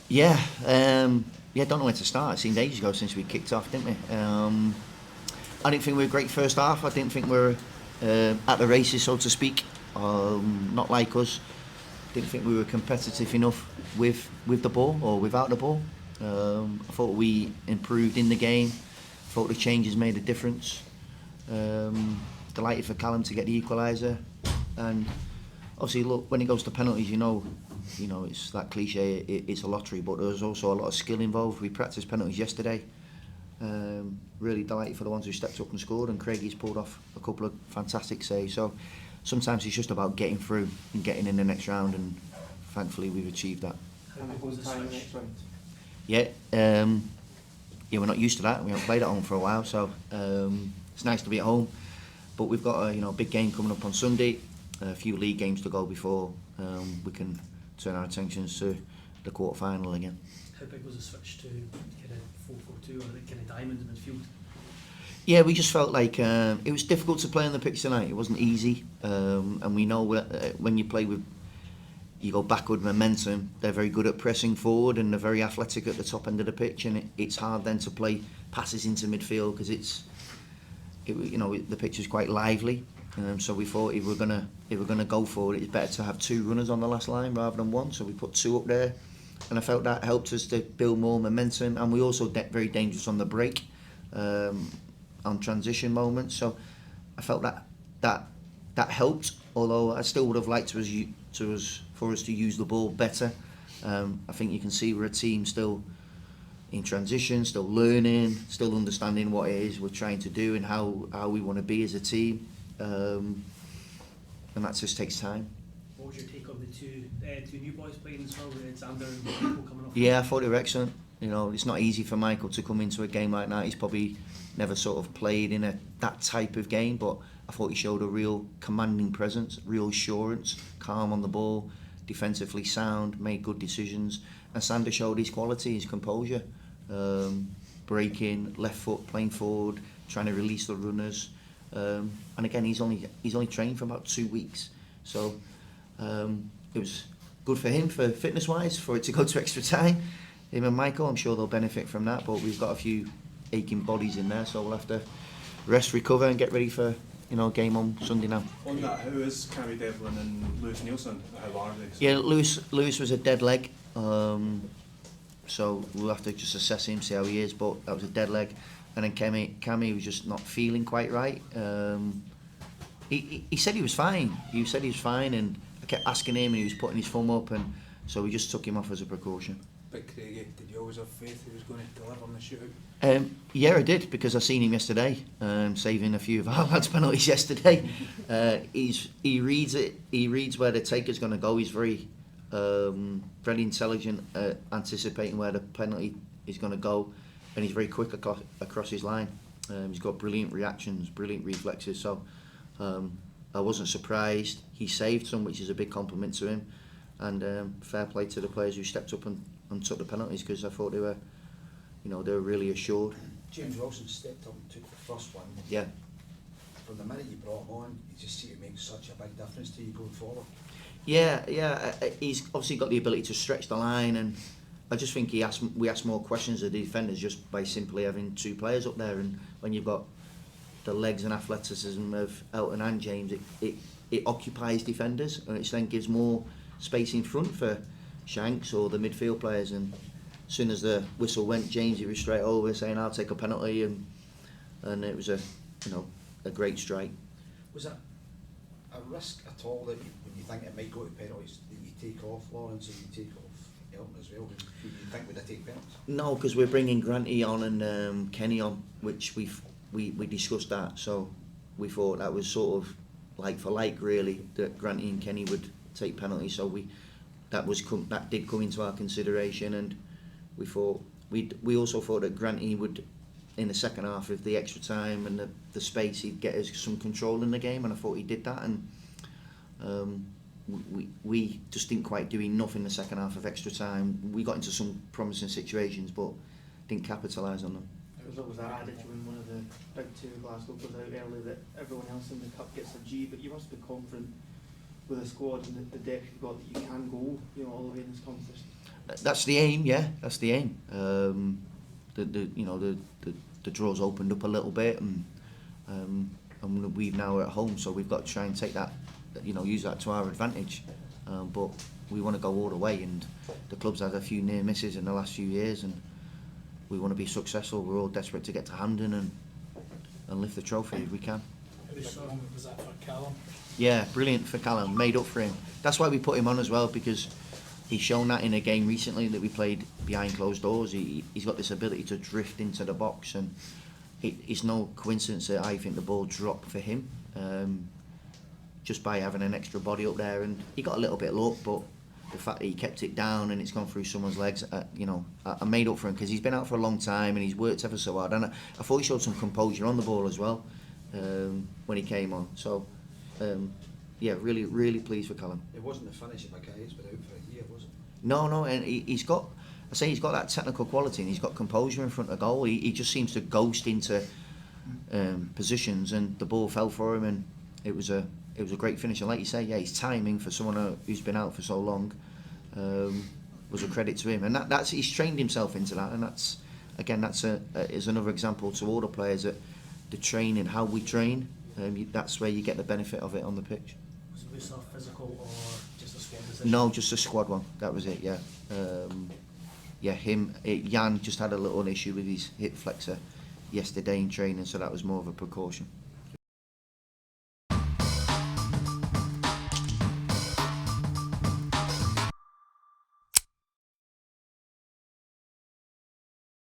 Yeah, don't know where to start. It seemed ages ago since we kicked off, didn't we? I didn't think we were great first half. I didn't think we were at the races, so to speak. Not like us. Didn't think we were competitive enough with the ball or without the ball. I thought we improved in the game. Thought the changes made a difference. Delighted for Callum to get the equaliser, and obviously, look, when it goes to penalties, you know, it's that cliche. It's a lottery, but there's also a lot of skill involved. We practiced penalties yesterday. Really delighted for the ones who stepped up and scored, and Craigie's pulled off a couple of fantastic saves. So sometimes it's just about getting through and getting in the next round, and thankfully we've achieved that. Yeah, we're not used to that. We haven't played at home for a while, so it's nice to be at home. But we've got a big game coming up on Sunday. A few league games to go before we can turn our attentions to the quarter-final again. How big was the switch to kind of 4-4-2 or kind of diamond in midfield? Yeah, we just felt like it was difficult to play on the pitch tonight. It wasn't easy, and we know when you play with, you go backward momentum, they're very good at pressing forward and they're very athletic at the top end of the pitch, and it's hard then to play passes into midfield because the pitch is quite lively. So we thought if we're gonna go forward, it's better to have two runners on the last line rather than one. So we put two up there, and I felt that helped us to build more momentum. And we also very dangerous on the break, on transition moments. So I felt that helped. Although I still would have liked for us to use the ball better. I think you can see we're a team still in transition, still learning, still understanding what it is we're trying to do and how we want to be as a team. And that just takes time. What was your take on the two new boys playing as well, Xander and Michael coming off? Yeah, I thought they were excellent. It's not easy for Michael to come into a game like that. He's probably never sort of played in that type of game, but I thought he showed a real commanding presence, real assurance, calm on the ball, defensively sound, made good decisions. And Sander showed his quality, his composure, breaking, left foot, playing forward, trying to release the runners. And again, he's only trained for about 2 weeks, so it was good for him, for fitness-wise, for it to go to extra time. Him and Michael, I'm sure they'll benefit from that. But we've got a few aching bodies in there, so we'll have to rest, recover, and get ready for game on Sunday now. On that, who is Cammy Devlin and Lewis Neilson? How are they? Yeah, Lewis was a dead leg, so we'll have to just assess him, see how he is. But that was a dead leg. And then Cammy was just not feeling quite right. He said he was fine. He said he was fine, and I kept asking him, and he was putting his thumb up, and so we just took him off as a precaution. But Craigie, did you always have faith he was going to deliver on the shootout? Yeah, I did, because I seen him yesterday, saving a few of our lads' penalties yesterday. He reads it. He reads where the taker's going to go. He's very intelligent, anticipating where the penalty is going to go. And he's very quick across his line. He's got brilliant reactions, brilliant reflexes. So I wasn't surprised. He saved some, which is a big compliment to him. And fair play to the players who stepped up and took the penalties, because I thought they were really assured. James Wilson stepped up and took the first one. Yeah. From the minute you brought him on, you just see it makes such a big difference to you going forward. Yeah. He's obviously got the ability to stretch the line, and I just think we asked more questions of the defenders just by simply having two players up there. And when you've got the legs and athleticism of Elton and James, it occupies defenders, and it then gives more space in front for Shanks or the midfield players. And as soon as the whistle went, James, he was straight over saying, "I'll take a penalty," and it was a great strike. Was that a risk at all that when you think it might go to penalties, that you take off Lawrence and you take off Elton as well? Do you think would they take penalties? No, because we're bringing Granty on and Kenny on, which we discussed that. So we thought that was sort of like for like, really, that Granty and Kenny would take penalties. So that did come into our consideration, and we also thought that Granty would, in the second half of the extra time and the space, he'd get us some control in the game, and I thought he did that. And we just didn't quite do enough in the second half of extra time. We got into some promising situations, but didn't capitalise on them. It was always that adage when one of the big two, Glasgow, goes out early, that everyone else in the cup gets a G, but you must be confident with the squad and the depth you've got that you can go all the way in this competition. That's the aim, yeah. That's the aim. The draw's opened up a little bit, and we've now at home, so we've got to try and take that, use that to our advantage. But we want to go all the way, and the club's had a few near misses in the last few years, and we want to be successful. We're all desperate to get to Hampden and lift the trophy if we can. Was that for Callum? Yeah, brilliant for Callum, made up for him. That's why we put him on as well, because he's shown that in a game recently that we played behind closed doors. He's got this ability to drift into the box, and it's no coincidence that I think the ball dropped for him, just by having an extra body up there. And he got a little bit of luck, but the fact that he kept it down and it's gone through someone's legs, I made up for him, because he's been out for a long time and he's worked ever so hard. And I thought he showed some composure on the ball as well when he came on. So, yeah, really, really pleased for Callum. It wasn't the finish of Mackay's, but out for a year, was it? No, and he's got that technical quality, and he's got composure in front of goal. He just seems to ghost into positions, and the ball fell for him, and it was a great finish. And like you say, yeah, his timing for someone who's been out for so long was a credit to him, and that's he's trained himself into that, and that's is another example to all the players that the training, how we train. That's where you get the benefit of it on the pitch. Was Musa physical or just a squad decision? No, just a squad one. That was it. Yeah, Jan just had a little issue with his hip flexor yesterday in training, so that was more of a precaution.